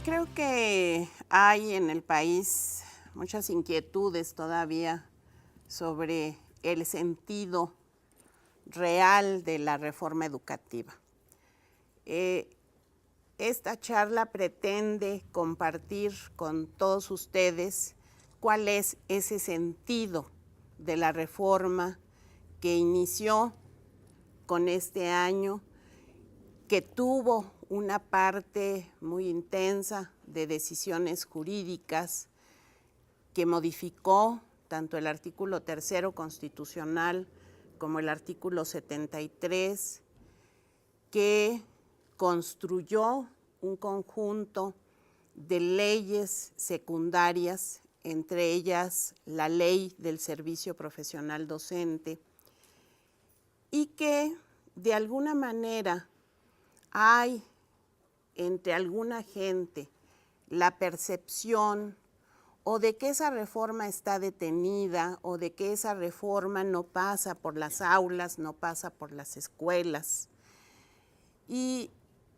Creo que hay en el país muchas inquietudes todavía sobre el sentido real de la reforma educativa. Esta charla pretende compartir con todos ustedes cuál es ese sentido de la reforma que inició con este año, que tuvo una parte muy intensa de decisiones jurídicas, que modificó tanto el artículo 3º constitucional como el artículo 73, que construyó un conjunto de leyes secundarias, entre ellas la ley del servicio profesional docente, y que de alguna manera hay entre alguna gente la percepción o de que esa reforma está detenida o de que esa reforma no pasa por las aulas, no pasa por las escuelas. Y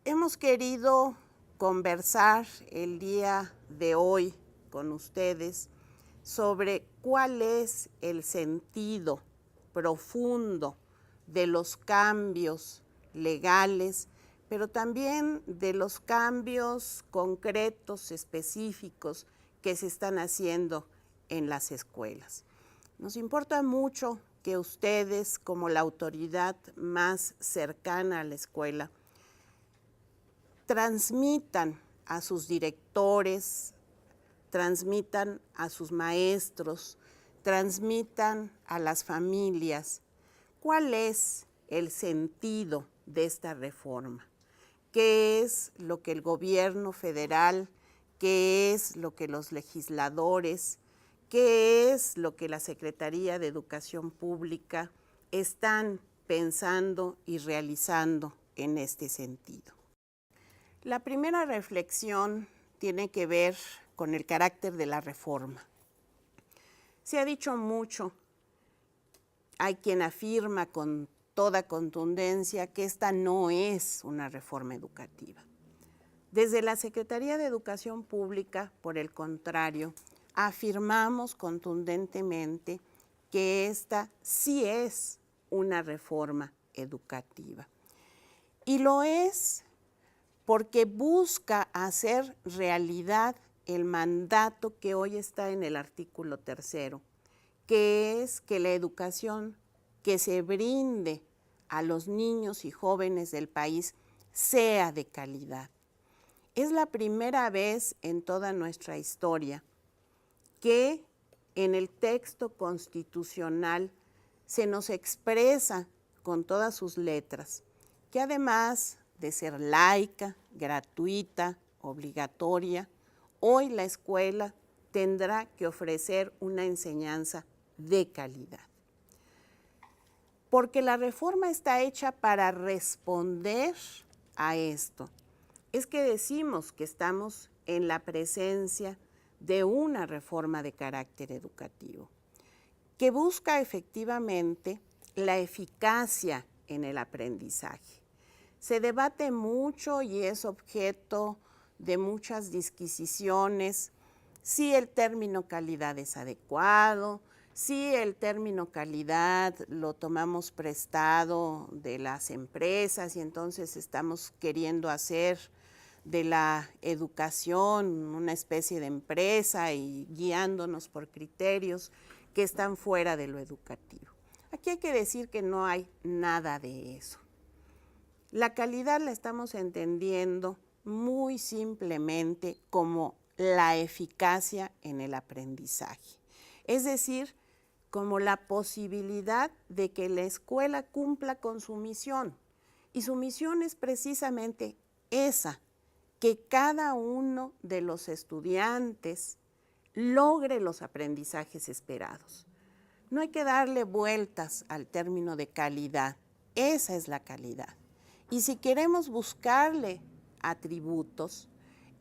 hemos querido conversar el día de hoy con ustedes sobre cuál es el sentido profundo de los cambios legales, pero también de los cambios concretos, específicos, que se están haciendo en las escuelas. Nos importa mucho que ustedes, como la autoridad más cercana a la escuela, transmitan a sus directores, transmitan a sus maestros, transmitan a las familias cuál es el sentido de esta reforma, qué es lo que el gobierno federal, qué es lo que los legisladores, qué es lo que la Secretaría de Educación Pública están pensando y realizando en este sentido. La primera reflexión tiene que ver con el carácter de la reforma. Se ha dicho mucho, hay quien afirma con toda contundencia que esta no es una reforma educativa. Desde la Secretaría de Educación Pública, por el contrario, afirmamos contundentemente que esta sí es una reforma educativa. Y lo es porque busca hacer realidad el mandato que hoy está en el artículo 3º, que es que la educación que se brinde a los niños y jóvenes del país sea de calidad. Es la primera vez en toda nuestra historia que en el texto constitucional se nos expresa con todas sus letras que además de ser laica, gratuita, obligatoria, hoy la escuela tendrá que ofrecer una enseñanza de calidad. Porque la reforma está hecha para responder a esto. Es que decimos que estamos en la presencia de una reforma de carácter educativo, que busca efectivamente la eficacia en el aprendizaje. Se debate mucho y es objeto de muchas disquisiciones si el término calidad es adecuado, si el término calidad lo tomamos prestado de las empresas y entonces estamos queriendo hacer de la educación una especie de empresa y guiándonos por criterios que están fuera de lo educativo. Aquí hay que decir que no hay nada de eso. La calidad la estamos entendiendo muy simplemente como la eficacia en el aprendizaje. Es decir, como la posibilidad de que la escuela cumpla con su misión. Y su misión es precisamente esa, que cada uno de los estudiantes logre los aprendizajes esperados. No hay que darle vueltas al término de calidad, esa es la calidad. Y si queremos buscarle atributos,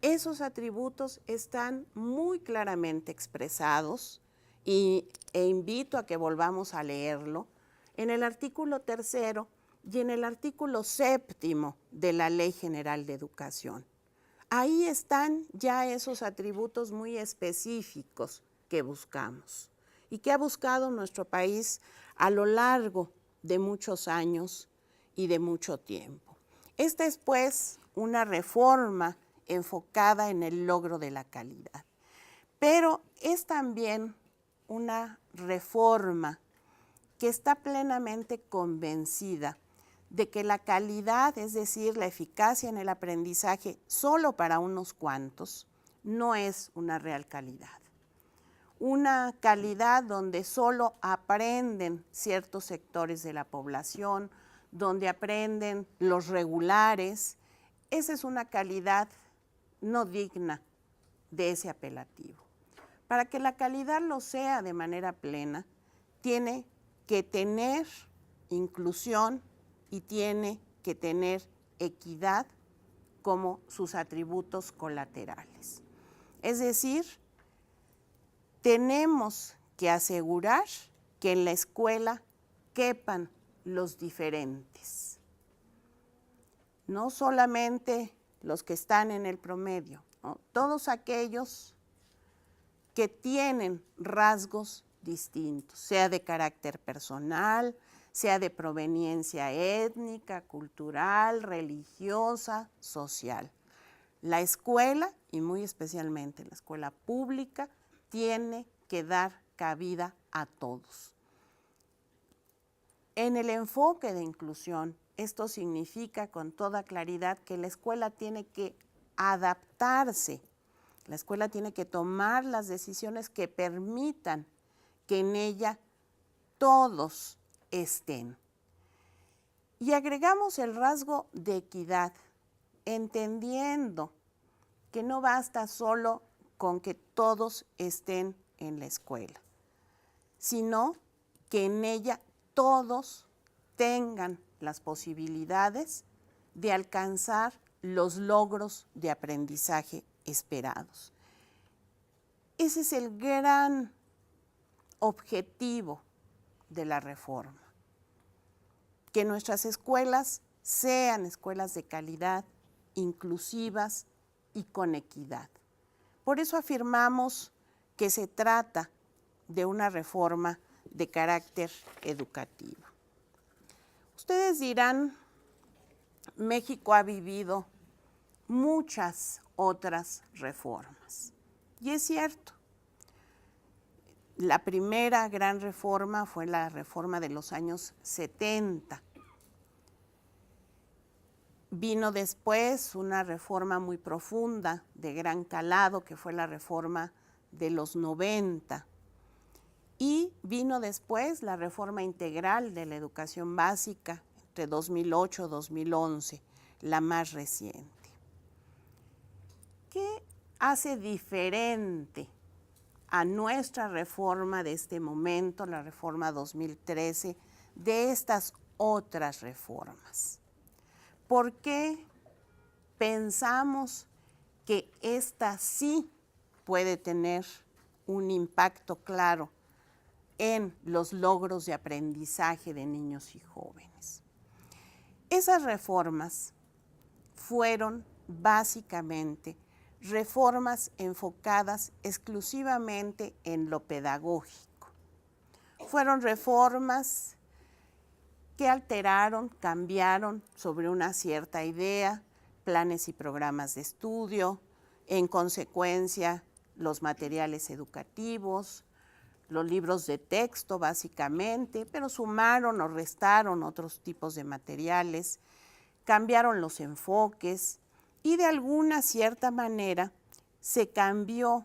esos atributos están muy claramente expresados e invito a que volvamos a leerlo en el artículo 3º y en el artículo 7º de la Ley General de Educación. Ahí están ya esos atributos muy específicos que buscamos y que ha buscado nuestro país a lo largo de muchos años y de mucho tiempo. Esta es, pues, una reforma enfocada en el logro de la calidad, pero es también una reforma que está plenamente convencida de que la calidad, es decir, la eficacia en el aprendizaje solo para unos cuantos, no es una real calidad. Una calidad donde solo aprenden ciertos sectores de la población, donde aprenden los regulares, esa es una calidad no digna de ese apelativo. Para que la calidad lo sea de manera plena, tiene que tener inclusión y tiene que tener equidad como sus atributos colaterales. Es decir, tenemos que asegurar que en la escuela quepan los diferentes. No solamente los que están en el promedio, ¿no? Todos aquellos que tienen rasgos distintos, sea de carácter personal, sea de proveniencia étnica, cultural, religiosa, social. La escuela, y muy especialmente la escuela pública, tiene que dar cabida a todos. En el enfoque de inclusión, esto significa con toda claridad que la escuela tiene que adaptarse, la escuela tiene que tomar las decisiones que permitan que en ella todos estén. Y agregamos el rasgo de equidad, entendiendo que no basta solo con que todos estén en la escuela, sino que en ella todos tengan las posibilidades de alcanzar los logros de aprendizaje esperados. Ese es el gran objetivo de la reforma, que nuestras escuelas sean escuelas de calidad, inclusivas y con equidad. Por eso afirmamos que se trata de una reforma de carácter educativo. Ustedes dirán, México ha vivido muchas otras reformas, y es cierto. La primera gran reforma fue la reforma de los años 70. Vino después una reforma muy profunda, de gran calado, que fue la reforma de los 90. Y vino después la reforma integral de la educación básica entre 2008 y 2011, la más reciente. ¿Qué hace diferente a nuestra reforma de este momento, la reforma 2013, de estas otras reformas? ¿Por qué pensamos que esta sí puede tener un impacto claro en los logros de aprendizaje de niños y jóvenes? Esas reformas fueron básicamente reformas enfocadas exclusivamente en lo pedagógico. Fueron reformas que alteraron, cambiaron sobre una cierta idea, planes y programas de estudio, en consecuencia los materiales educativos, los libros de texto básicamente, pero sumaron o restaron otros tipos de materiales, cambiaron los enfoques y de alguna cierta manera se cambió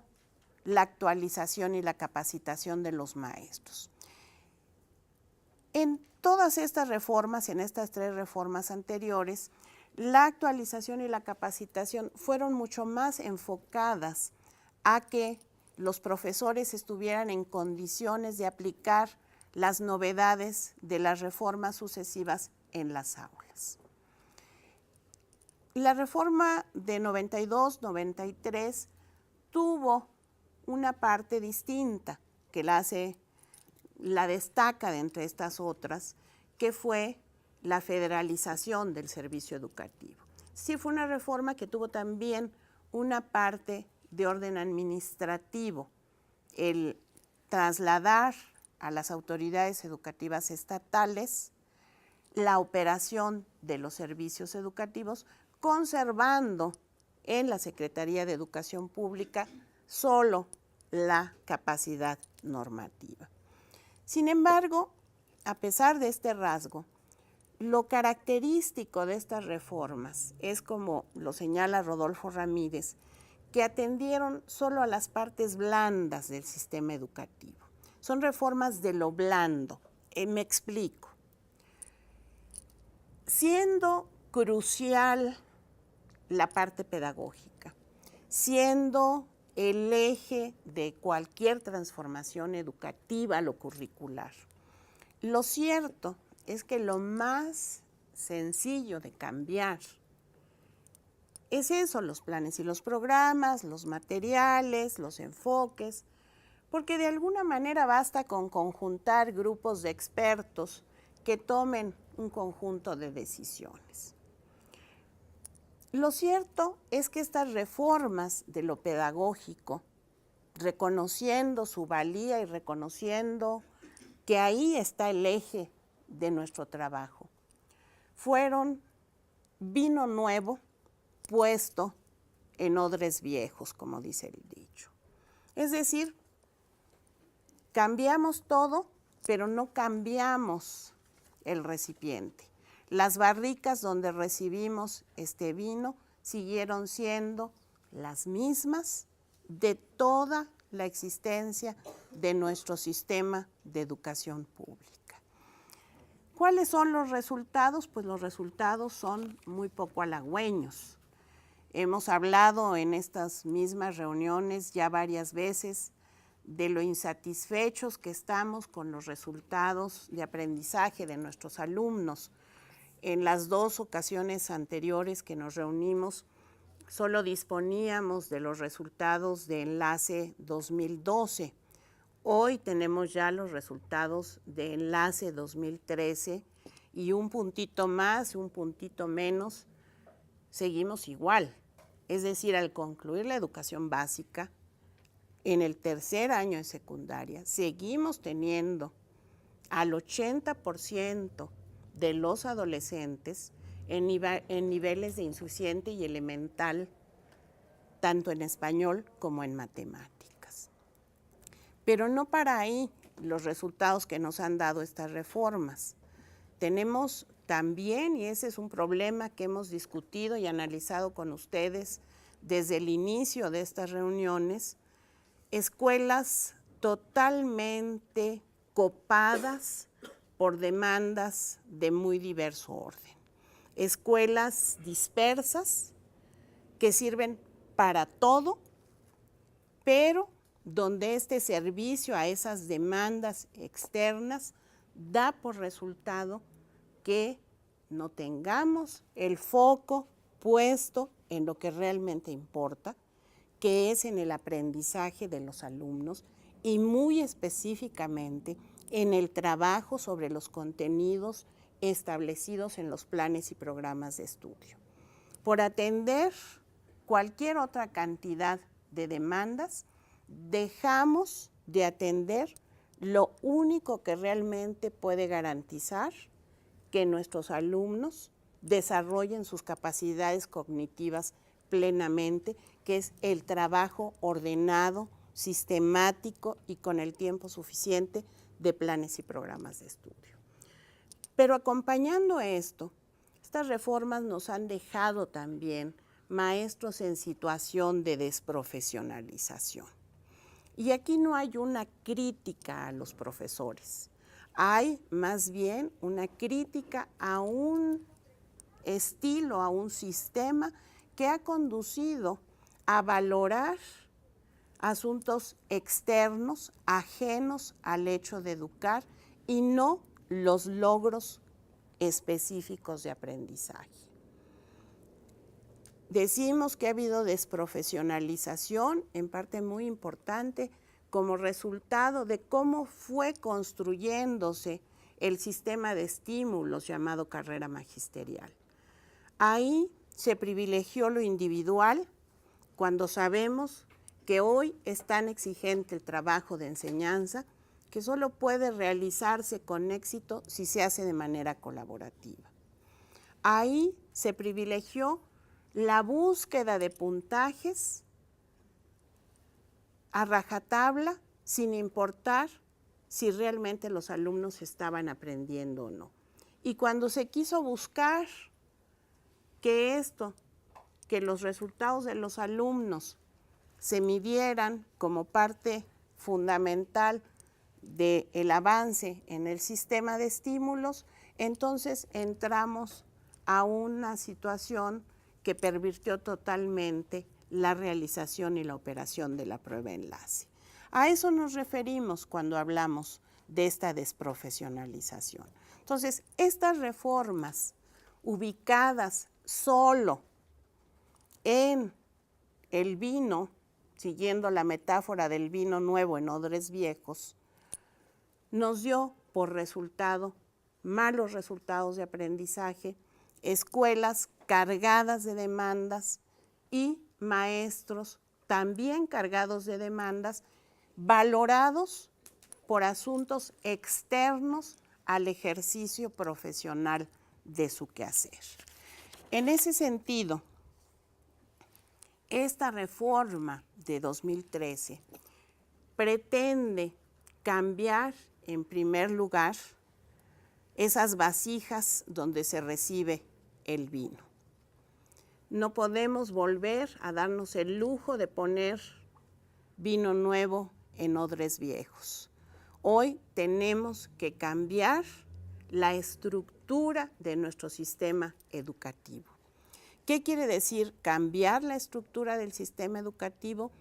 la actualización y la capacitación de los maestros. En todas estas reformas, en estas tres reformas anteriores, la actualización y la capacitación fueron mucho más enfocadas a que los profesores estuvieran en condiciones de aplicar las novedades de las reformas sucesivas en las aulas. La reforma de 92-93 tuvo una parte distinta que la destaca de entre estas otras, que fue la federalización del servicio educativo. Sí, fue una reforma que tuvo también una parte de orden administrativo, el trasladar a las autoridades educativas estatales la operación de los servicios educativos, conservando en la Secretaría de Educación Pública solo la capacidad normativa. Sin embargo, a pesar de este rasgo, lo característico de estas reformas es, como lo señala Rodolfo Ramírez, que atendieron solo a las partes blandas del sistema educativo. Son reformas de lo blando. Me explico. Siendo crucial la parte pedagógica, siendo el eje de cualquier transformación educativa, lo curricular, lo cierto es que lo más sencillo de cambiar es eso, los planes y los programas, los materiales, los enfoques, porque de alguna manera basta con conjuntar grupos de expertos que tomen un conjunto de decisiones. Lo cierto es que estas reformas de lo pedagógico, reconociendo su valía y reconociendo que ahí está el eje de nuestro trabajo, fueron vino nuevo puesto en odres viejos, como dice el dicho. Es decir, cambiamos todo, pero no cambiamos el recipiente. Las barricas donde recibimos este vino siguieron siendo las mismas de toda la existencia de nuestro sistema de educación pública. ¿Cuáles son los resultados? Pues los resultados son muy poco halagüeños. Hemos hablado en estas mismas reuniones ya varias veces de lo insatisfechos que estamos con los resultados de aprendizaje de nuestros alumnos. En las 2 ocasiones anteriores que nos reunimos, solo disponíamos de los resultados de Enlace 2012. Hoy tenemos ya los resultados de Enlace 2013 y un puntito más, un puntito menos, seguimos igual. Es decir, al concluir la educación básica, en el tercer año de secundaria, seguimos teniendo al 80% de los adolescentes en niveles de insuficiente y elemental, tanto en español como en matemáticas. Pero no para ahí los resultados que nos han dado estas reformas. Tenemos también, y ese es un problema que hemos discutido y analizado con ustedes desde el inicio de estas reuniones, escuelas totalmente copadas por demandas de muy diverso orden. Escuelas dispersas que sirven para todo, pero donde este servicio a esas demandas externas da por resultado que no tengamos el foco puesto en lo que realmente importa, que es en el aprendizaje de los alumnos y muy específicamente en el trabajo sobre los contenidos establecidos en los planes y programas de estudio. Por atender cualquier otra cantidad de demandas, dejamos de atender lo único que realmente puede garantizar que nuestros alumnos desarrollen sus capacidades cognitivas plenamente, que es el trabajo ordenado, sistemático y con el tiempo suficiente de planes y programas de estudio. Pero acompañando esto, estas reformas nos han dejado también maestros en situación de desprofesionalización. Y aquí no hay una crítica a los profesores, hay más bien una crítica a un estilo, a un sistema que ha conducido a valorar asuntos externos, ajenos al hecho de educar y no los logros específicos de aprendizaje. Decimos que ha habido desprofesionalización, en parte muy importante, como resultado de cómo fue construyéndose el sistema de estímulos llamado carrera magisterial. Ahí se privilegió lo individual cuando sabemos que hoy es tan exigente el trabajo de enseñanza que solo puede realizarse con éxito si se hace de manera colaborativa. Ahí se privilegió la búsqueda de puntajes a rajatabla, sin importar si realmente los alumnos estaban aprendiendo o no. Y cuando se quiso buscar que los resultados de los alumnos se midieran como parte fundamental del avance en el sistema de estímulos, entonces entramos a una situación que pervirtió totalmente la realización y la operación de la prueba enlace. A eso nos referimos cuando hablamos de esta desprofesionalización. Entonces, estas reformas ubicadas solo en el vino, siguiendo la metáfora del vino nuevo en odres viejos, nos dio por resultado malos resultados de aprendizaje, escuelas cargadas de demandas y maestros también cargados de demandas, valorados por asuntos externos al ejercicio profesional de su quehacer. En ese sentido, esta reforma de 2013 pretende cambiar, en primer lugar, esas vasijas donde se recibe el vino. No podemos volver a darnos el lujo de poner vino nuevo en odres viejos. Hoy tenemos que cambiar la estructura de nuestro sistema educativo. ¿Qué quiere decir cambiar la estructura del sistema educativo?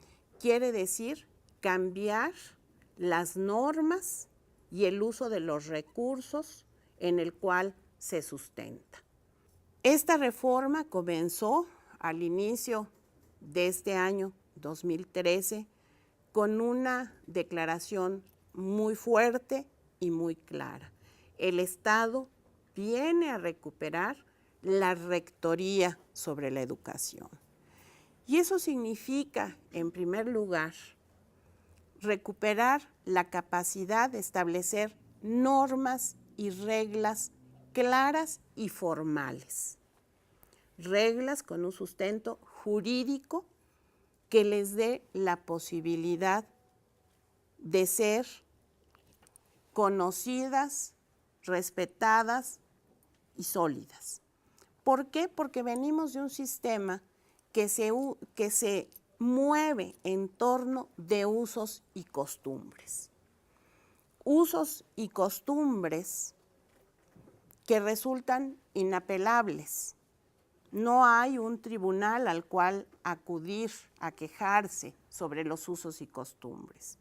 Quiere decir cambiar las normas y el uso de los recursos en el cual se sustenta. Esta reforma comenzó al inicio de este año 2013 con una declaración muy fuerte y muy clara. El Estado viene a recuperar la rectoría sobre la educación. Y eso significa, en primer lugar, recuperar la capacidad de establecer normas y reglas claras y formales. Reglas con un sustento jurídico que les dé la posibilidad de ser conocidas, respetadas y sólidas. ¿Por qué? Porque venimos de un sistema que se mueve en torno de usos y costumbres. Usos y costumbres que resultan inapelables. No hay un tribunal al cual acudir a quejarse sobre los usos y costumbres.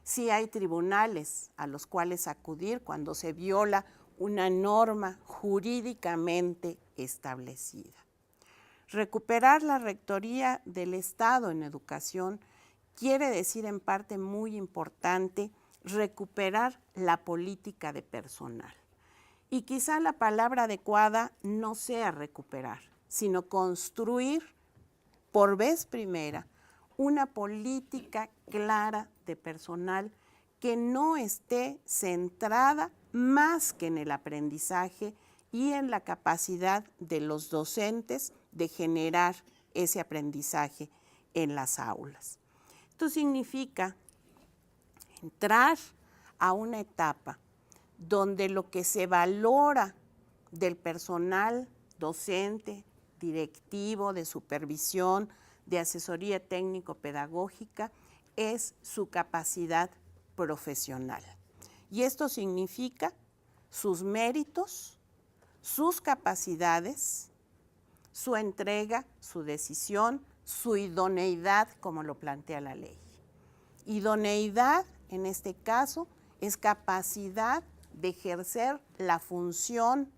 Sí hay tribunales a los cuales acudir cuando se viola una norma jurídicamente establecida. Recuperar la rectoría del Estado en educación quiere decir, en parte muy importante, recuperar la política de personal. Y quizá la palabra adecuada no sea recuperar, sino construir por vez primera una política clara de personal que no esté centrada más que en el aprendizaje y en la capacidad de los docentes de generar ese aprendizaje en las aulas. Esto significa entrar a una etapa donde lo que se valora del personal docente, directivo, de supervisión, de asesoría técnico-pedagógica, es su capacidad profesional. Y esto significa sus méritos, sus capacidades, su entrega, su decisión, su idoneidad, como lo plantea la ley. Idoneidad, en este caso, es capacidad de ejercer la función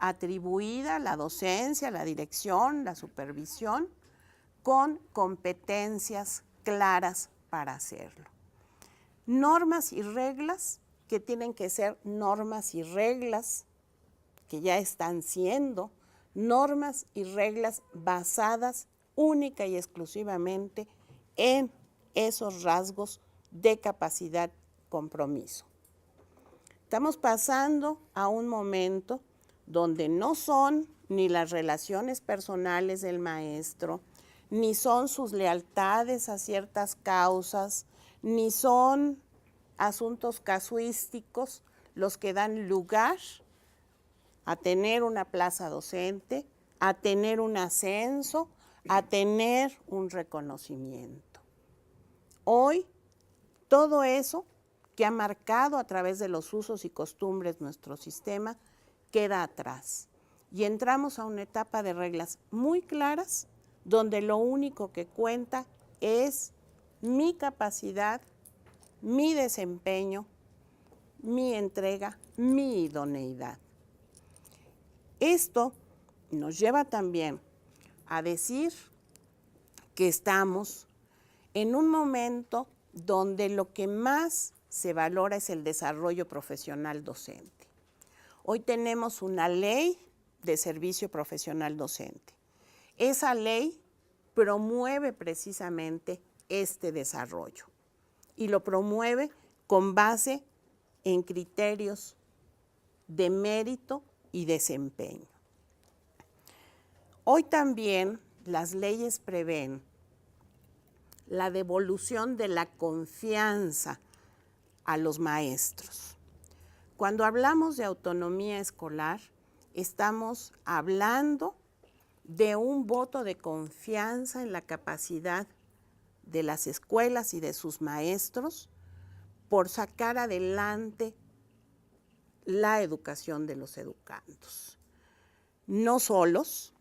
atribuida, la docencia, la dirección, la supervisión, con competencias claras para hacerlo. Normas y reglas que tienen que ser normas y reglas que ya están siendo normas y reglas basadas única y exclusivamente en esos rasgos de capacidad, compromiso. Estamos pasando a un momento donde no son ni las relaciones personales del maestro, ni son sus lealtades a ciertas causas, ni son asuntos casuísticos los que dan lugar a tener una plaza docente, a tener un ascenso, a tener un reconocimiento. Hoy, todo eso que ha marcado a través de los usos y costumbres nuestro sistema queda atrás. Y entramos a una etapa de reglas muy claras, donde lo único que cuenta es mi capacidad, mi desempeño, mi entrega, mi idoneidad. Esto nos lleva también a decir que estamos en un momento donde lo que más se valora es el desarrollo profesional docente. Hoy tenemos una ley de servicio profesional docente. Esa ley promueve precisamente este desarrollo y lo promueve con base en criterios de mérito y desempeño. Hoy también las leyes prevén la devolución de la confianza a los maestros. Cuando hablamos de autonomía escolar, estamos hablando de un voto de confianza en la capacidad de las escuelas y de sus maestros por sacar adelante la educación de los educandos. No solos,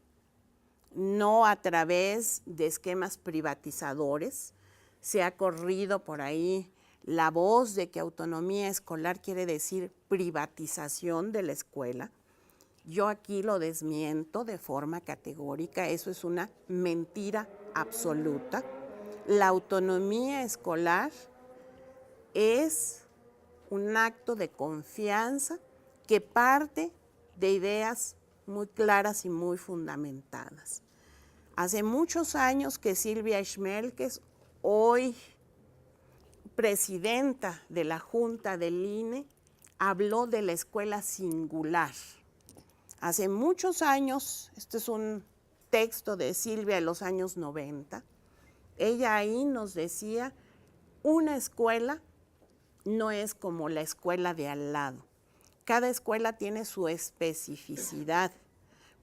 no a través de esquemas privatizadores. Se ha corrido por ahí la voz de que autonomía escolar quiere decir privatización de la escuela. Yo aquí lo desmiento de forma categórica, eso es una mentira absoluta. La autonomía escolar es un acto de confianza que parte de ideas muy claras y muy fundamentadas. Hace muchos años que Silvia Schmelkes, hoy presidenta de la Junta del INE, habló de la escuela singular. Hace muchos años, este es un texto de Silvia de los años 90, ella ahí nos decía, una escuela no es como la escuela de al lado. Cada escuela tiene su especificidad.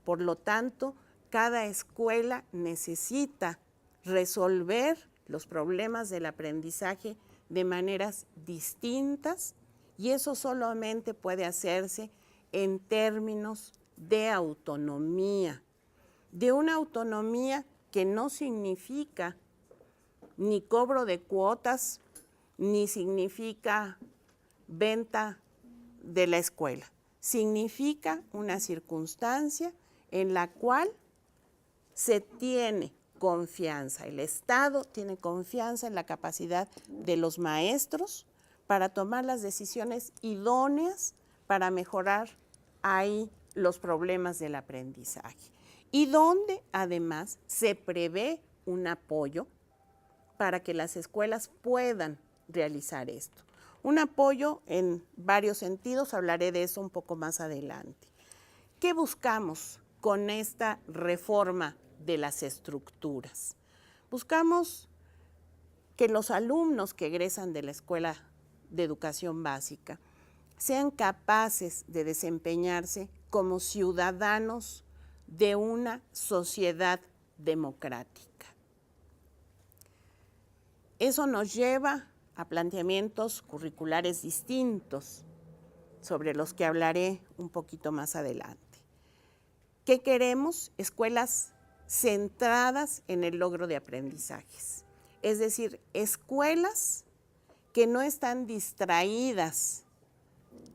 Por lo tanto, cada escuela necesita resolver los problemas del aprendizaje de maneras distintas y eso solamente puede hacerse en términos de autonomía, de una autonomía que no significa ni cobro de cuotas, ni significa venta de la escuela. Significa una circunstancia en la cual se tiene confianza, el Estado tiene confianza en la capacidad de los maestros para tomar las decisiones idóneas para mejorar ahí los problemas del aprendizaje. Y donde además se prevé un apoyo para que las escuelas puedan realizar esto. Un apoyo en varios sentidos, hablaré de eso un poco más adelante. ¿Qué buscamos con esta reforma de las estructuras? Buscamos que los alumnos que egresan de la Escuela de Educación Básica sean capaces de desempeñarse como ciudadanos de una sociedad democrática. Eso nos lleva a planteamientos curriculares distintos, sobre los que hablaré un poquito más adelante. ¿Qué queremos? Escuelas centradas en el logro de aprendizajes. Es decir, escuelas que no están distraídas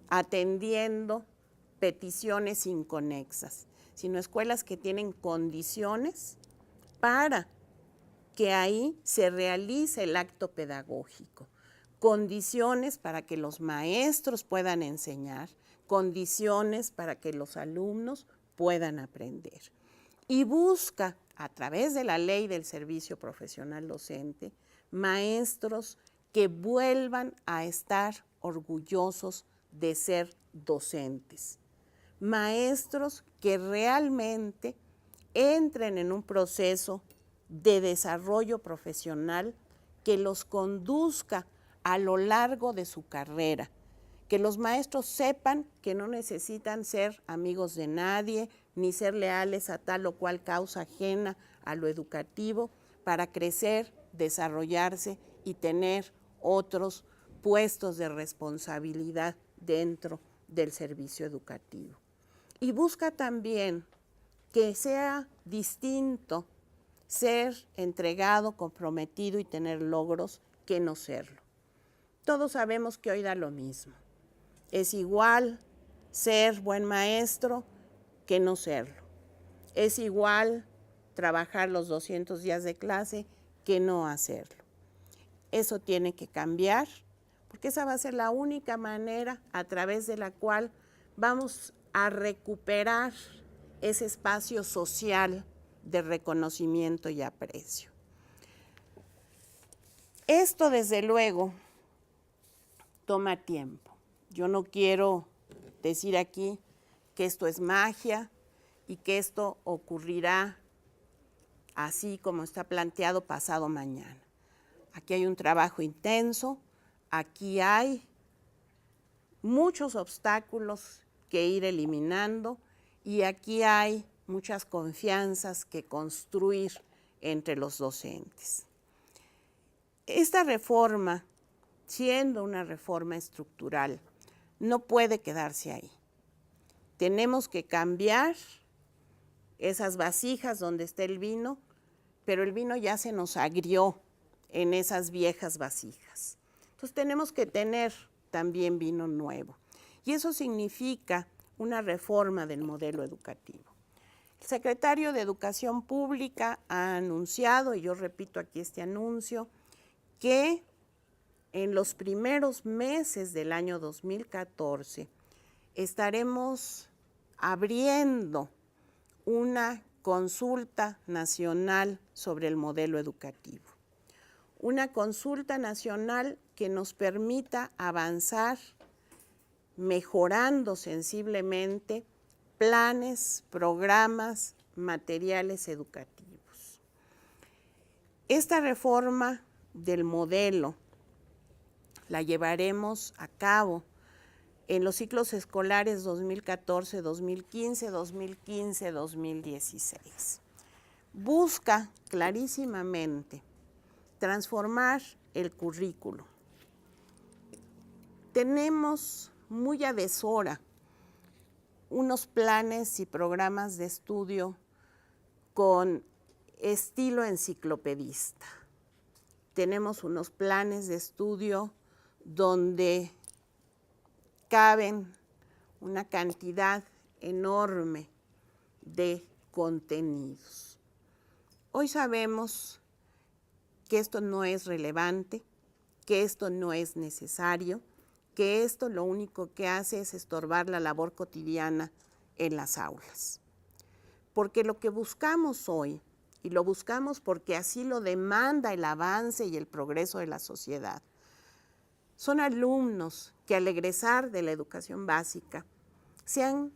atendiendo peticiones inconexas, sino escuelas que tienen condiciones para que ahí se realice el acto pedagógico, condiciones para que los maestros puedan enseñar, condiciones para que los alumnos puedan aprender. y busca, a través de la ley del servicio profesional docente, maestros que vuelvan a estar orgullosos de ser docentes. Maestros que realmente entren en un proceso de desarrollo profesional que los conduzca a lo largo de su carrera, que los maestros sepan que no necesitan ser amigos de nadie, ni ser leales a tal o cual causa ajena a lo educativo para crecer, desarrollarse y tener otros puestos de responsabilidad dentro del servicio educativo. Y busca también que sea distinto ser entregado, comprometido y tener logros que no serlo. Todos sabemos que hoy da lo mismo. Es igual ser buen maestro que no serlo. Es igual trabajar los 200 días de clase que no hacerlo. Eso tiene que cambiar, porque esa va a ser la única manera a través de la cual vamos a recuperar ese espacio social de reconocimiento y aprecio. Esto, desde luego, toma tiempo. Yo no quiero decir aquí que esto es magia y que esto ocurrirá así como está planteado pasado mañana. Aquí hay un trabajo intenso, aquí hay muchos obstáculos que ir eliminando y aquí hay muchas confianzas que construir entre los docentes. Esta reforma, siendo una reforma estructural, no puede quedarse ahí. Tenemos que cambiar esas vasijas donde está el vino, pero el vino ya se nos agrió en esas viejas vasijas. Entonces tenemos que tener también vino nuevo. Y eso significa una reforma del modelo educativo. El secretario de Educación Pública ha anunciado, y yo repito aquí este anuncio, que en los primeros meses del año 2014 estaremos abriendo una consulta nacional sobre el modelo educativo. Una consulta nacional que nos permita avanzar mejorando sensiblemente planes, programas, materiales educativos. Esta reforma del modelo la llevaremos a cabo en los ciclos escolares 2014-2015, 2015-2016. Busca clarísimamente transformar el currículo. Tenemos muy a deshora unos planes y programas de estudio con estilo enciclopedista. Tenemos unos planes de estudio donde caben una cantidad enorme de contenidos. Hoy sabemos que esto no es relevante, que esto no es necesario, que esto lo único que hace es estorbar la labor cotidiana en las aulas. Porque lo que buscamos hoy, y lo buscamos porque así lo demanda el avance y el progreso de la sociedad, son alumnos que al egresar de la educación básica sean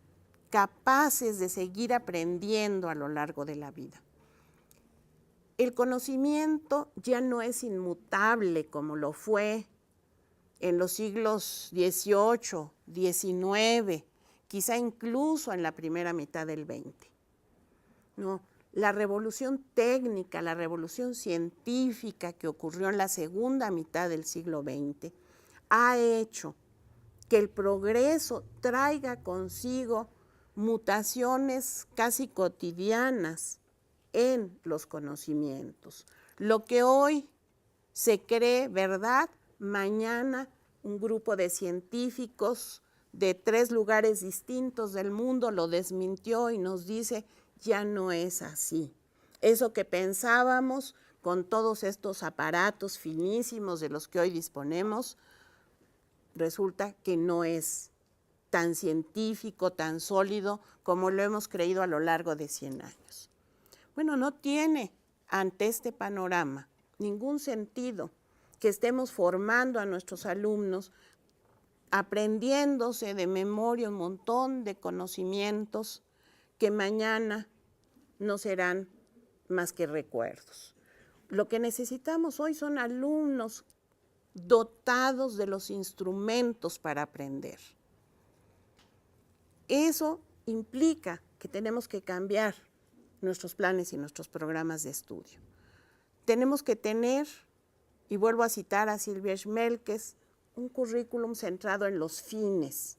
capaces de seguir aprendiendo a lo largo de la vida. El conocimiento ya no es inmutable como lo fue en los siglos XVIII, XIX, quizá incluso en la primera mitad del XX. No, la revolución técnica, la revolución científica que ocurrió en la segunda mitad del siglo XX ha hecho que el progreso traiga consigo mutaciones casi cotidianas en los conocimientos. Lo que hoy se cree verdad, mañana un grupo de científicos de 3 lugares distintos del mundo lo desmintió y nos dice, ya no es así. Eso que pensábamos con todos estos aparatos finísimos de los que hoy disponemos, resulta que no es tan científico, tan sólido como lo hemos creído a lo largo de 100 años. Bueno, no tiene ante este panorama ningún sentido que estemos formando a nuestros alumnos, aprendiéndose de memoria un montón de conocimientos que mañana no serán más que recuerdos. Lo que necesitamos hoy son alumnos dotados de los instrumentos para aprender. Eso implica que tenemos que cambiar nuestros planes y nuestros programas de estudio. Tenemos que tener, y vuelvo a citar a Silvia Schmelkes, un currículum centrado en los fines,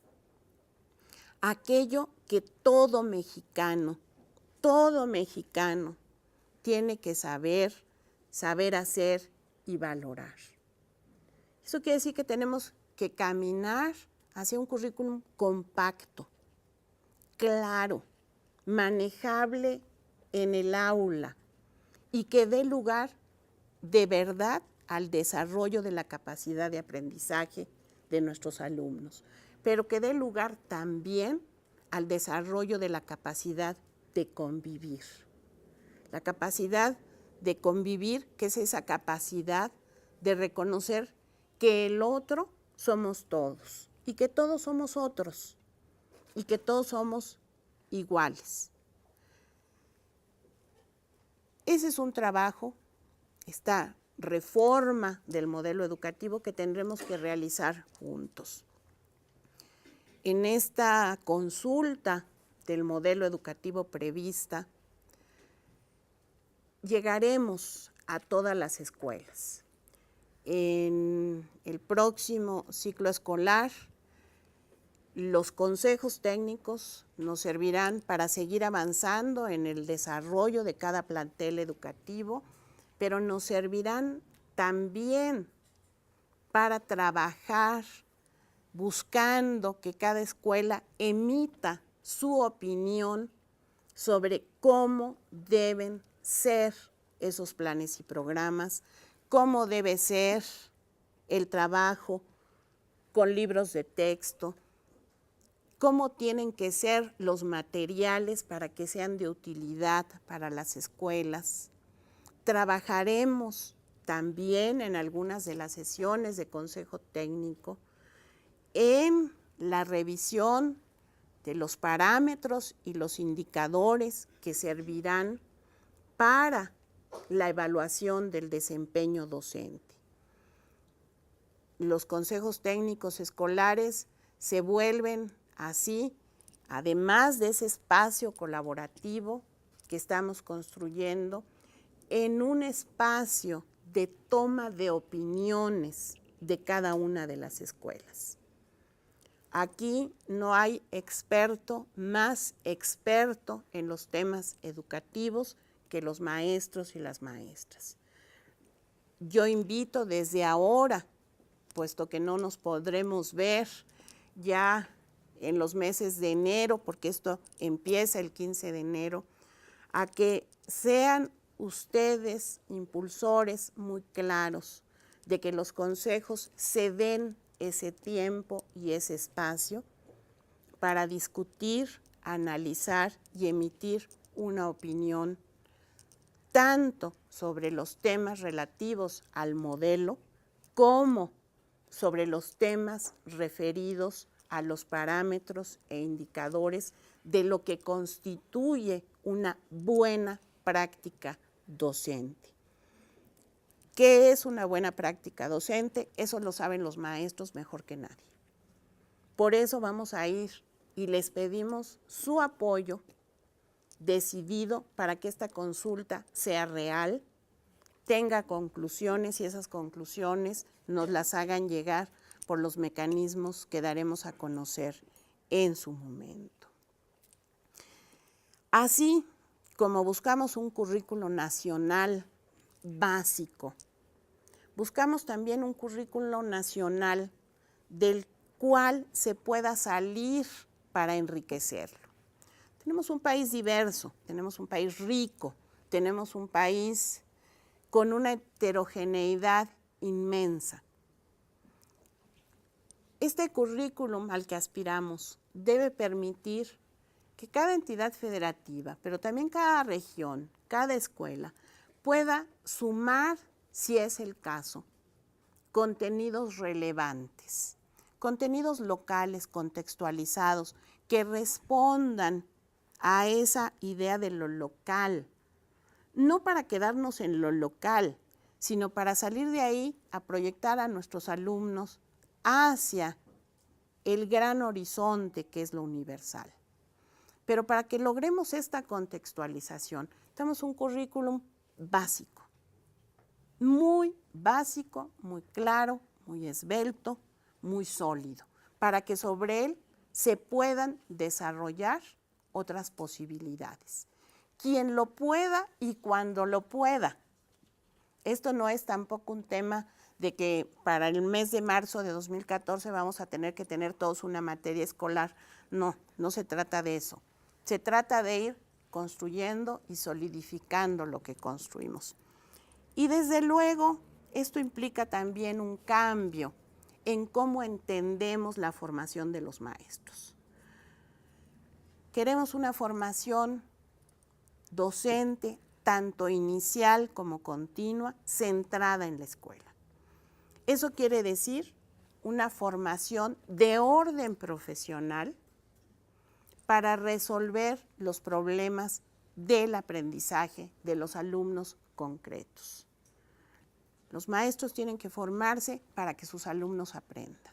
aquello que todo mexicano tiene que saber hacer y valorar. Eso quiere decir que tenemos que caminar hacia un currículum compacto, claro, manejable en el aula y que dé lugar de verdad al desarrollo de la capacidad de aprendizaje de nuestros alumnos, pero que dé lugar también al desarrollo de la capacidad de convivir. La capacidad de convivir, que es esa capacidad de reconocer que el otro somos todos y que todos somos otros y que todos somos iguales. Ese es un trabajo, esta reforma del modelo educativo que tendremos que realizar juntos. En esta consulta del modelo educativo prevista, llegaremos a todas las escuelas. En el próximo ciclo escolar, los consejos técnicos nos servirán para seguir avanzando en el desarrollo de cada plantel educativo, pero nos servirán también para trabajar buscando que cada escuela emita su opinión sobre cómo deben ser esos planes y programas, cómo debe ser el trabajo con libros de texto, cómo tienen que ser los materiales para que sean de utilidad para las escuelas. Trabajaremos también en algunas de las sesiones de consejo técnico en la revisión de los parámetros y los indicadores que servirán para la evaluación del desempeño docente. Los consejos técnicos escolares se vuelven así, además de ese espacio colaborativo que estamos construyendo, en un espacio de toma de opiniones de cada una de las escuelas. Aquí no hay experto más experto en los temas educativos que los maestros y las maestras. Yo invito desde ahora, puesto que no nos podremos ver ya en los meses de enero, porque esto empieza el 15 de enero, a que sean ustedes impulsores muy claros de que los consejos se den ese tiempo y ese espacio para discutir, analizar y emitir una opinión tanto sobre los temas relativos al modelo como sobre los temas referidos a los parámetros e indicadores de lo que constituye una buena práctica docente. ¿Qué es una buena práctica docente? Eso lo saben los maestros mejor que nadie. Por eso vamos a ir y les pedimos su apoyo decidido para que esta consulta sea real, tenga conclusiones y esas conclusiones nos las hagan llegar por los mecanismos que daremos a conocer en su momento. Así como buscamos un currículo nacional básico, buscamos también un currículo nacional del cual se pueda salir para enriquecerlo. Tenemos un país diverso, tenemos un país rico, tenemos un país con una heterogeneidad inmensa. Este currículum al que aspiramos debe permitir que cada entidad federativa, pero también cada región, cada escuela, pueda sumar, si es el caso, contenidos relevantes, contenidos locales, contextualizados, que respondan a esa idea de lo local, no para quedarnos en lo local, sino para salir de ahí a proyectar a nuestros alumnos hacia el gran horizonte que es lo universal. Pero para que logremos esta contextualización, tenemos un currículum básico, muy básico, muy claro, muy esbelto, muy sólido, para que sobre él se puedan desarrollar otras posibilidades. Quien lo pueda y cuando lo pueda. Esto no es tampoco un tema de que para el mes de marzo de 2014 vamos a tener que tener todos una materia escolar. No, no se trata de eso. Se trata de ir construyendo y solidificando lo que construimos. Y desde luego, esto implica también un cambio en cómo entendemos la formación de los maestros. Queremos una formación docente, tanto inicial como continua, centrada en la escuela. Eso quiere decir una formación de orden profesional para resolver los problemas del aprendizaje de los alumnos concretos. Los maestros tienen que formarse para que sus alumnos aprendan.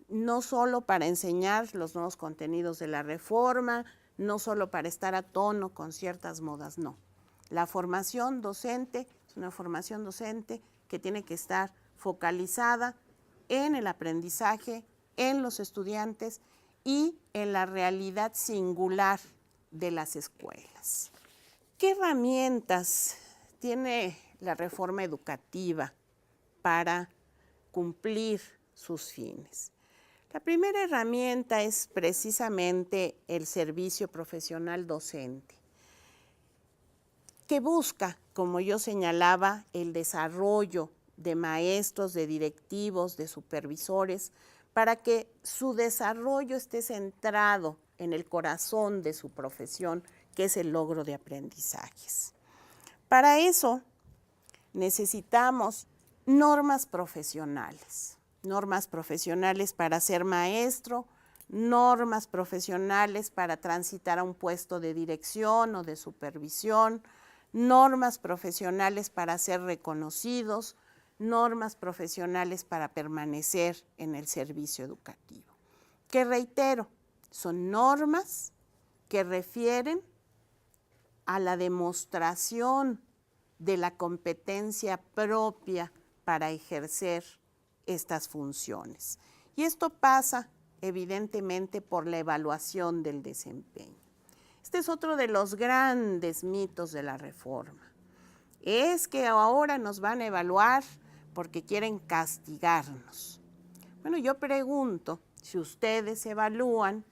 No solo para enseñar los nuevos contenidos de la reforma, no solo para estar a tono con ciertas modas, no. La formación docente es una formación docente que tiene que estar focalizada en el aprendizaje, en los estudiantes y en la realidad singular de las escuelas. ¿Qué herramientas tiene la reforma educativa para cumplir sus fines? La primera herramienta es precisamente el servicio profesional docente, que busca, como yo señalaba, el desarrollo de maestros, de directivos, de supervisores, para que su desarrollo esté centrado en el corazón de su profesión, que es el logro de aprendizajes. Para eso necesitamos normas profesionales para ser maestro, normas profesionales para transitar a un puesto de dirección o de supervisión, normas profesionales para ser reconocidos, normas profesionales para permanecer en el servicio educativo. Que reitero, son normas que refieren a la demostración de la competencia propia para ejercer estas funciones. Y esto pasa evidentemente por la evaluación del desempeño. Este es otro de los grandes mitos de la reforma. Es que ahora nos van a evaluar porque quieren castigarnos. Bueno, yo pregunto si ustedes evalúan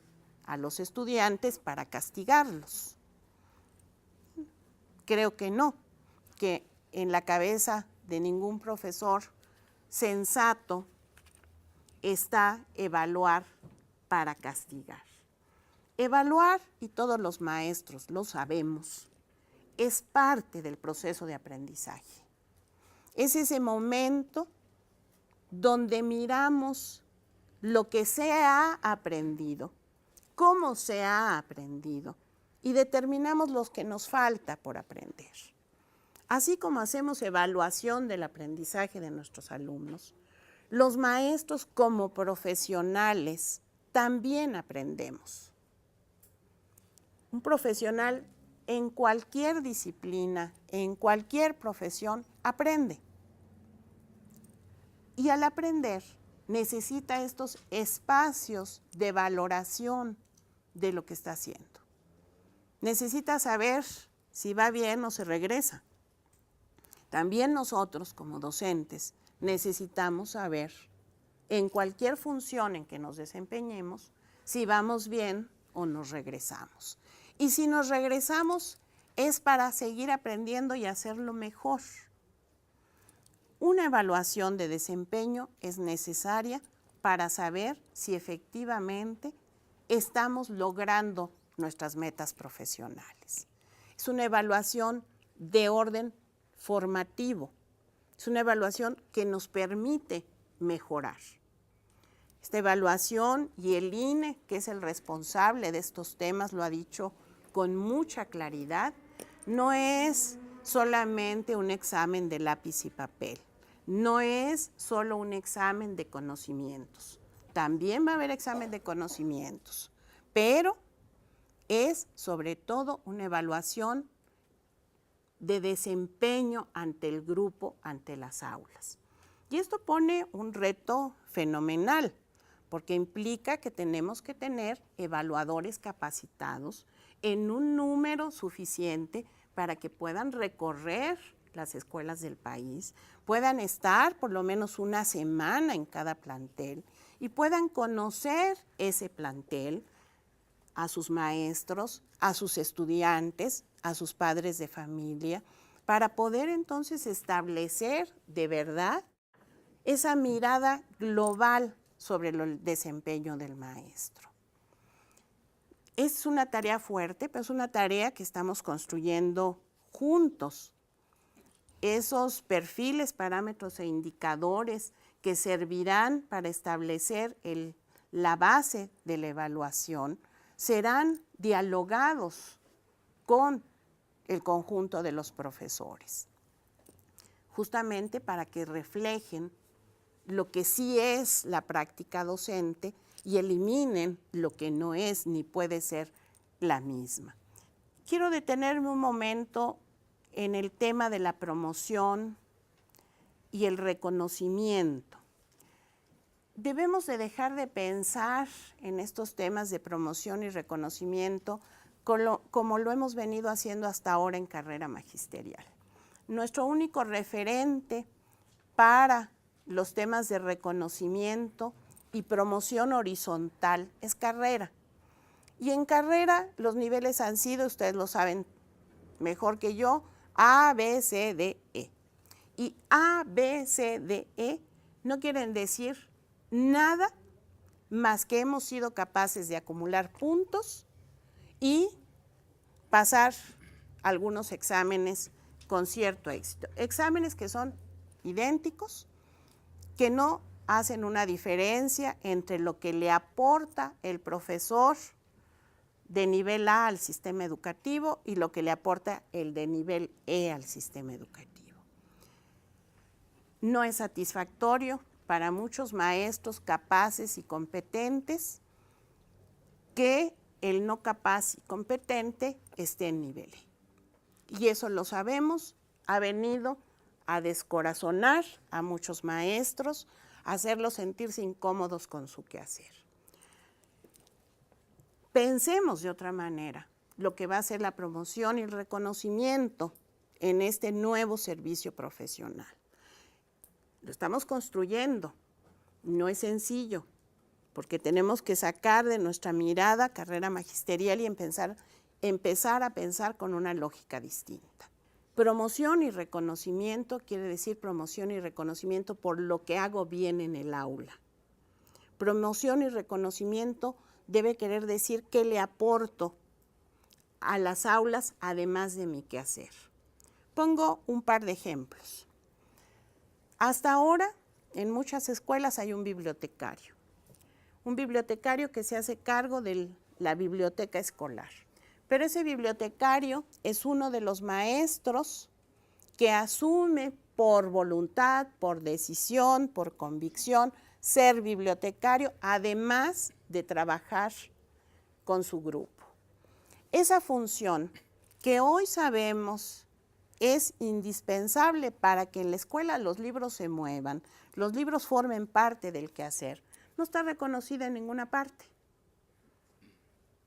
a los estudiantes para castigarlos. Creo que no, que en la cabeza de ningún profesor sensato está evaluar para castigar. Evaluar, y todos los maestros lo sabemos, es parte del proceso de aprendizaje. Es ese momento donde miramos lo que se ha aprendido, cómo se ha aprendido, y determinamos lo que nos falta por aprender. Así como hacemos evaluación del aprendizaje de nuestros alumnos, los maestros como profesionales también aprendemos. Un profesional en cualquier disciplina, en cualquier profesión, aprende. Y al aprender, necesita estos espacios de valoración de lo que está haciendo. Necesita saber si va bien o se regresa. También nosotros, como docentes, necesitamos saber, en cualquier función en que nos desempeñemos, si vamos bien o nos regresamos. Y si nos regresamos, es para seguir aprendiendo y hacerlo mejor. Una evaluación de desempeño es necesaria para saber si efectivamente estamos logrando nuestras metas profesionales. Es una evaluación de orden formativo. Es una evaluación que nos permite mejorar. Esta evaluación, y el INE, que es el responsable de estos temas, lo ha dicho con mucha claridad, no es solamente un examen de lápiz y papel, no es solo un examen de conocimientos, también va a haber examen de conocimientos, pero es sobre todo una evaluación de desempeño ante el grupo, ante las aulas. Y esto pone un reto fenomenal, porque implica que tenemos que tener evaluadores capacitados en un número suficiente para que puedan recorrer las escuelas del país, puedan estar por lo menos una semana en cada plantel y puedan conocer ese plantel, a sus maestros, a sus estudiantes, a sus padres de familia, para poder entonces establecer de verdad esa mirada global sobre el desempeño del maestro. Es una tarea fuerte, pero es una tarea que estamos construyendo juntos. Esos perfiles, parámetros e indicadores que servirán para establecer la base de la evaluación serán dialogados con el conjunto de los profesores, justamente para que reflejen lo que sí es la práctica docente y eliminen lo que no es ni puede ser la misma. Quiero detenerme un momento en el tema de la promoción y el reconocimiento. Debemos de dejar de pensar en estos temas de promoción y reconocimiento como lo hemos venido haciendo hasta ahora en carrera magisterial. Nuestro único referente para los temas de reconocimiento y promoción horizontal es carrera. Y en carrera los niveles han sido, ustedes lo saben mejor que yo, A, B, C, D, E. Y A, B, C, D, E no quieren decir nada más que hemos sido capaces de acumular puntos y pasar algunos exámenes con cierto éxito. Exámenes que son idénticos, que no hacen una diferencia entre lo que le aporta el profesor de nivel A al sistema educativo y lo que le aporta el de nivel E al sistema educativo. No es satisfactorio para muchos maestros capaces y competentes que el no capaz y competente esté en nivel E. Y eso lo sabemos, ha venido a descorazonar a muchos maestros, a hacerlos sentirse incómodos con su quehacer. Pensemos de otra manera lo que va a ser la promoción y el reconocimiento en este nuevo servicio profesional. Lo estamos construyendo, no es sencillo, porque tenemos que sacar de nuestra mirada carrera magisterial y empezar a pensar con una lógica distinta. Promoción y reconocimiento quiere decir promoción y reconocimiento por lo que hago bien en el aula. Promoción y reconocimiento debe querer decir qué le aporto a las aulas además de mi quehacer. Pongo un par de ejemplos. Hasta ahora, en muchas escuelas hay un bibliotecario que se hace cargo de la biblioteca escolar. Pero ese bibliotecario es uno de los maestros que asume por voluntad, por decisión, por convicción, ser bibliotecario, además de trabajar con su grupo. Esa función que hoy sabemos es indispensable para que en la escuela los libros se muevan, los libros formen parte del quehacer, no está reconocida en ninguna parte.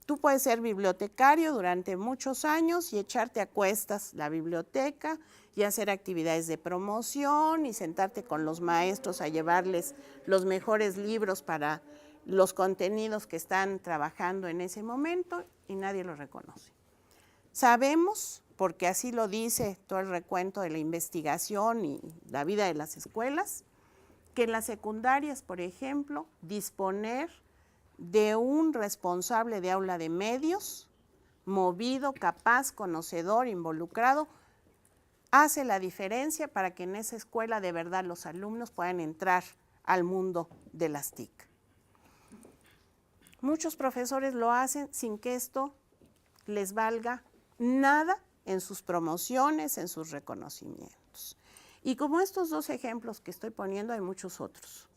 Tú puedes ser bibliotecario durante muchos años y echarte a cuestas la biblioteca y hacer actividades de promoción y sentarte con los maestros a llevarles los mejores libros para los contenidos que están trabajando en ese momento y nadie los reconoce. Sabemos, porque así lo dice todo el recuento de la investigación y la vida de las escuelas, que en las secundarias, por ejemplo, disponer de un responsable de aula de medios, movido, capaz, conocedor, involucrado, hace la diferencia para que en esa escuela de verdad los alumnos puedan entrar al mundo de las TIC. Muchos profesores lo hacen sin que esto les valga nada en sus promociones, en sus reconocimientos. Y como estos dos ejemplos que estoy poniendo, hay muchos otros.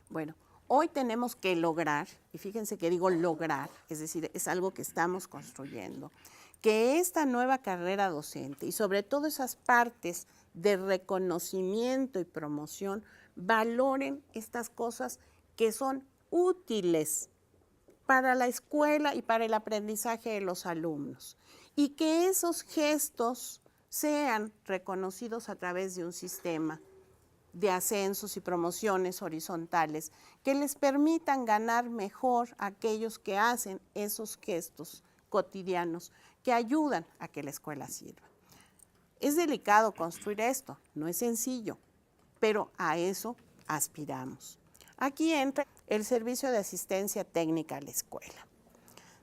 Bueno, hoy tenemos que lograr, y fíjense que digo lograr, es decir, es algo que estamos construyendo, que esta nueva carrera docente y sobre todo esas partes de reconocimiento y promoción valoren estas cosas que son útiles para la escuela y para el aprendizaje de los alumnos, y que esos gestos sean reconocidos a través de un sistema de ascensos y promociones horizontales que les permitan ganar mejor a aquellos que hacen esos gestos cotidianos que ayudan a que la escuela sirva. Es delicado construir esto, no es sencillo, pero a eso aspiramos. Aquí entra el servicio de asistencia técnica a la escuela.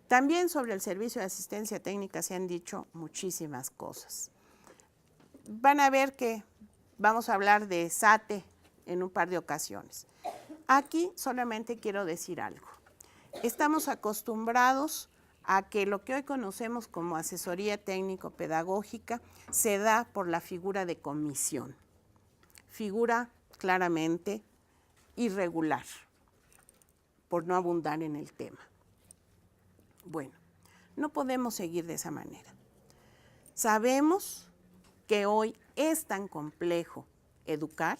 También sobre el servicio de asistencia técnica se han dicho muchísimas cosas. Van a ver que vamos a hablar de SATE en un par de ocasiones. Aquí solamente quiero decir algo. Estamos acostumbrados a que lo que hoy conocemos como asesoría técnico-pedagógica se da por la figura de comisión. Figura claramente irregular, por no abundar en el tema. Bueno, no podemos seguir de esa manera. Sabemos que hoy es tan complejo educar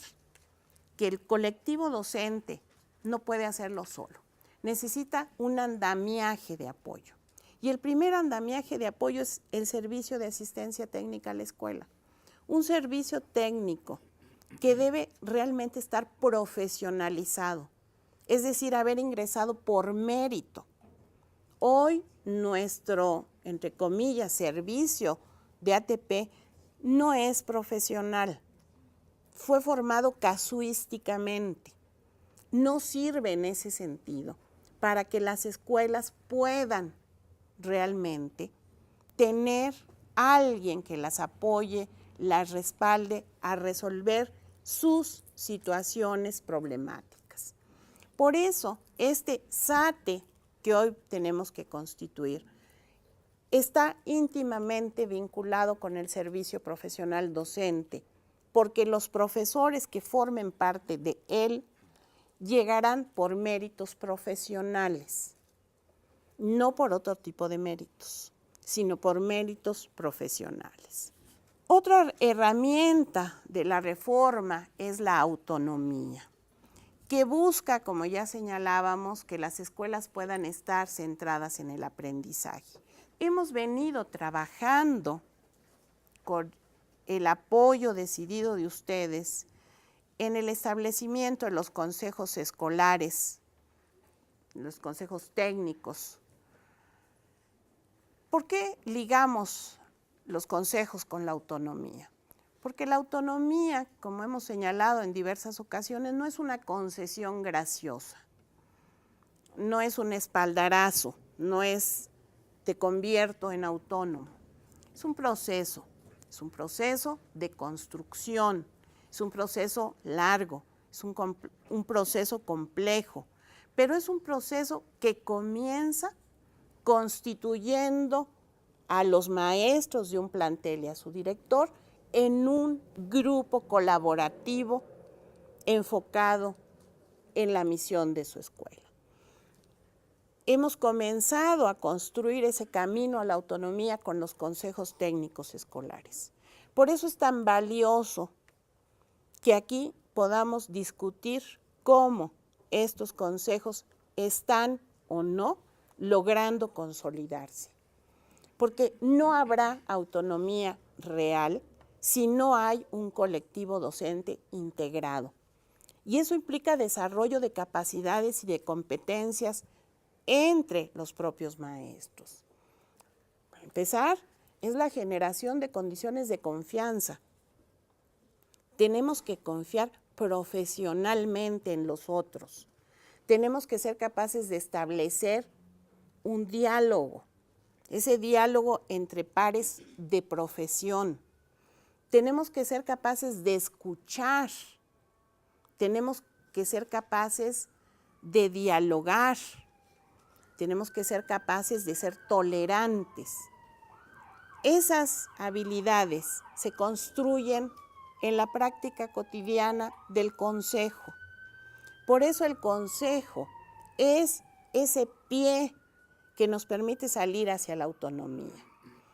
que el colectivo docente no puede hacerlo solo. Necesita un andamiaje de apoyo. Y el primer andamiaje de apoyo es el servicio de asistencia técnica a la escuela. Un servicio técnico que debe realmente estar profesionalizado, es decir, haber ingresado por mérito. Hoy nuestro, entre comillas, servicio de ATP no es profesional, fue formado casuísticamente, no sirve en ese sentido para que las escuelas puedan realmente tener a alguien que las apoye, las respalde a resolver sus situaciones problemáticas. Por eso, este SATE que hoy tenemos que constituir está íntimamente vinculado con el servicio profesional docente, porque los profesores que formen parte de él llegarán por méritos profesionales, no por otro tipo de méritos, sino por méritos profesionales. Otra herramienta de la reforma es la autonomía, que busca, como ya señalábamos, que las escuelas puedan estar centradas en el aprendizaje. Hemos venido trabajando con el apoyo decidido de ustedes en el establecimiento de los consejos escolares, los consejos técnicos. ¿Por qué ligamos los consejos con la autonomía? Porque la autonomía, como hemos señalado en diversas ocasiones, no es una concesión graciosa, no es un espaldarazo, no es te convierto en autónomo. Es un proceso de construcción, es un proceso largo, es un proceso complejo, pero es un proceso que comienza constituyendo a los maestros de un plantel y a su director en un grupo colaborativo enfocado en la misión de su escuela. Hemos comenzado a construir ese camino a la autonomía con los consejos técnicos escolares. Por eso es tan valioso que aquí podamos discutir cómo estos consejos están o no logrando consolidarse. Porque no habrá autonomía real si no hay un colectivo docente integrado. Y eso implica desarrollo de capacidades y de competencias entre los propios maestros. Para empezar, es la generación de condiciones de confianza. Tenemos que confiar profesionalmente en los otros. Tenemos que ser capaces de establecer un diálogo, ese diálogo entre pares de profesión. Tenemos que ser capaces de escuchar, tenemos que ser capaces de dialogar, tenemos que ser capaces de ser tolerantes. Esas habilidades se construyen en la práctica cotidiana del consejo. Por eso el consejo es ese pie que nos permite salir hacia la autonomía.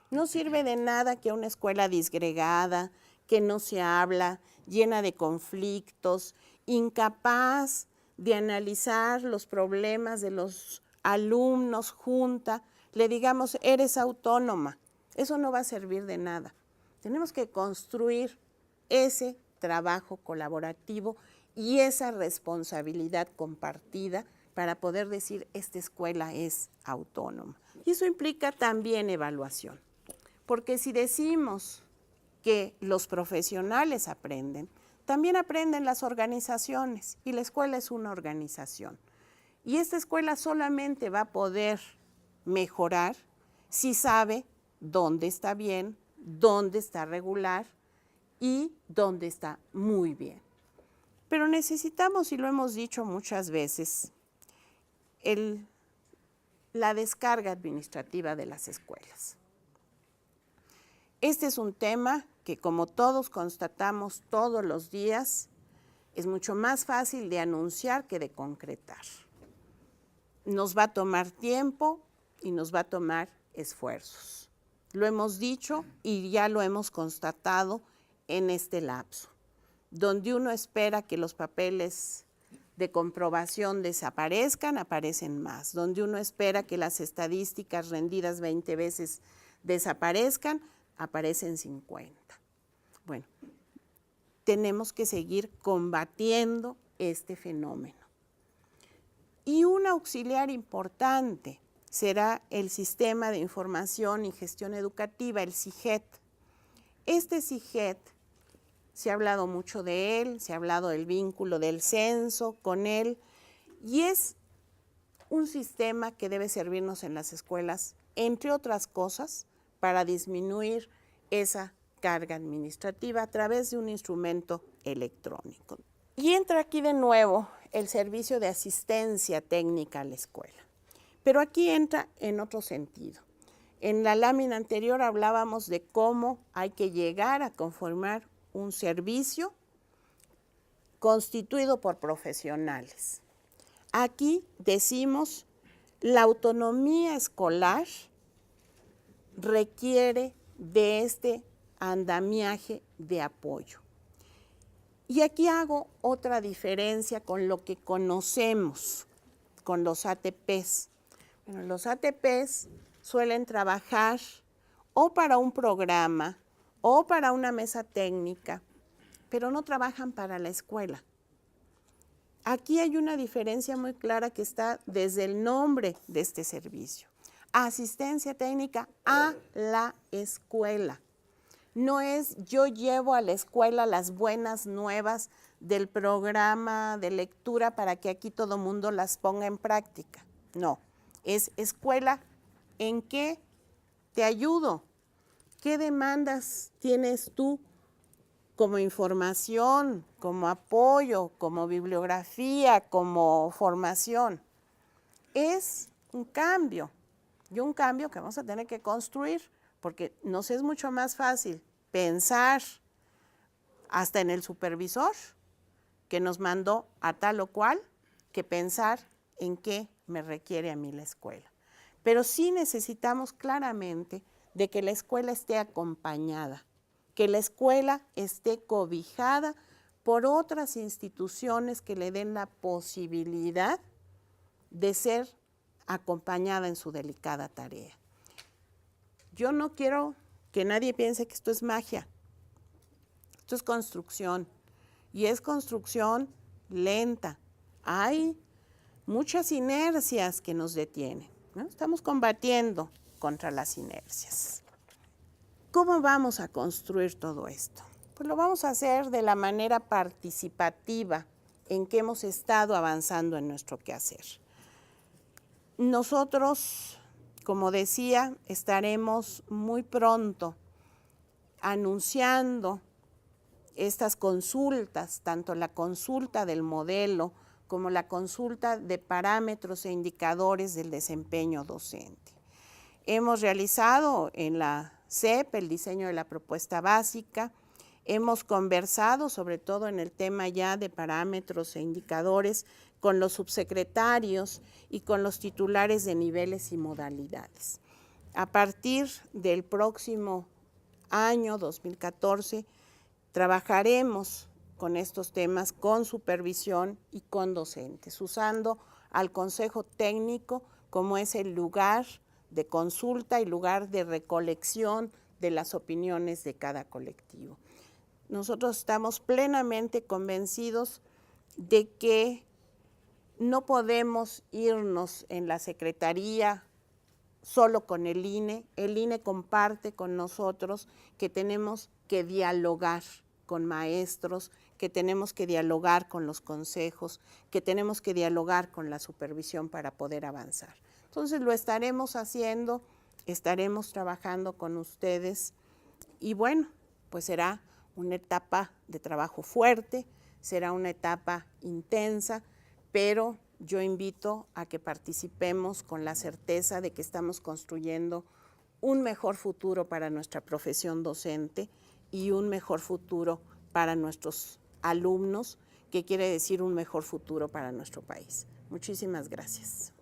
No sirve de nada que una escuela disgregada, que no se habla, llena de conflictos, incapaz de analizar los problemas de los alumnos junta, le digamos, eres autónoma. Eso no va a servir de nada. Tenemos que construir ese trabajo colaborativo y esa responsabilidad compartida para poder decir, esta escuela es autónoma. Y eso implica también evaluación, porque si decimos que los profesionales aprenden, también aprenden las organizaciones, y la escuela es una organización. Y esta escuela solamente va a poder mejorar si sabe dónde está bien, dónde está regular y dónde está muy bien. Pero necesitamos, y lo hemos dicho muchas veces, la descarga administrativa de las escuelas. Este es un tema que, como todos constatamos todos los días, es mucho más fácil de anunciar que de concretar. Nos va a tomar tiempo y nos va a tomar esfuerzos. Lo hemos dicho y ya lo hemos constatado en este lapso, donde uno espera que los papeles de comprobación desaparezcan, aparecen más. Donde uno espera que las estadísticas rendidas 20 veces desaparezcan, aparecen 50. Bueno, tenemos que seguir combatiendo este fenómeno. Y un auxiliar importante será el Sistema de Información y Gestión Educativa, el SIGET. Este SIGET, se ha hablado mucho de él, se ha hablado del vínculo del censo con él, y es un sistema que debe servirnos en las escuelas, entre otras cosas, para disminuir esa carga administrativa a través de un instrumento electrónico. Y entra aquí de nuevo el servicio de asistencia técnica a la escuela, pero aquí entra en otro sentido. En la lámina anterior hablábamos de cómo hay que llegar a conformar un servicio constituido por profesionales. Aquí decimos, la autonomía escolar requiere de este andamiaje de apoyo. Y aquí hago otra diferencia con lo que conocemos, con los ATPs. Bueno, los ATPs suelen trabajar o para un programa o para una mesa técnica, pero no trabajan para la escuela. Aquí hay una diferencia muy clara que está desde el nombre de este servicio. Asistencia técnica a la escuela. No es yo llevo a la escuela las buenas nuevas del programa de lectura para que aquí todo mundo las ponga en práctica. No, es escuela, ¿en qué te ayudo? ¿Qué demandas tienes tú como información, como apoyo, como bibliografía, como formación? Es un cambio, y un cambio que vamos a tener que construir, porque nos es mucho más fácil pensar hasta en el supervisor que nos mandó a tal o cual, que pensar en qué me requiere a mí la escuela. Pero sí necesitamos claramente de que la escuela esté acompañada, que la escuela esté cobijada por otras instituciones que le den la posibilidad de ser acompañada en su delicada tarea. Yo no quiero que nadie piense que esto es magia. Esto es construcción, y es construcción lenta. Hay muchas inercias que nos detienen, ¿no? Estamos combatiendo contra las inercias. ¿Cómo vamos a construir todo esto? Pues lo vamos a hacer de la manera participativa en que hemos estado avanzando en nuestro quehacer. Nosotros, como decía, estaremos muy pronto anunciando estas consultas, tanto la consulta del modelo como la consulta de parámetros e indicadores del desempeño docente. Hemos realizado en la SEP el diseño de la propuesta básica, hemos conversado sobre todo en el tema ya de parámetros e indicadores con los subsecretarios y con los titulares de niveles y modalidades. A partir del próximo año 2014, trabajaremos con estos temas con supervisión y con docentes, usando al Consejo Técnico como es el lugar de consulta y lugar de recolección de las opiniones de cada colectivo. Nosotros estamos plenamente convencidos de que no podemos irnos en la Secretaría solo con el INE. El INE comparte con nosotros que tenemos que dialogar con maestros, que tenemos que dialogar con los consejos, que tenemos que dialogar con la supervisión para poder avanzar. Entonces lo estaremos haciendo, estaremos trabajando con ustedes y bueno, pues será una etapa de trabajo fuerte, será una etapa intensa, pero yo invito a que participemos con la certeza de que estamos construyendo un mejor futuro para nuestra profesión docente y un mejor futuro para nuestros alumnos, que quiere decir un mejor futuro para nuestro país. Muchísimas gracias.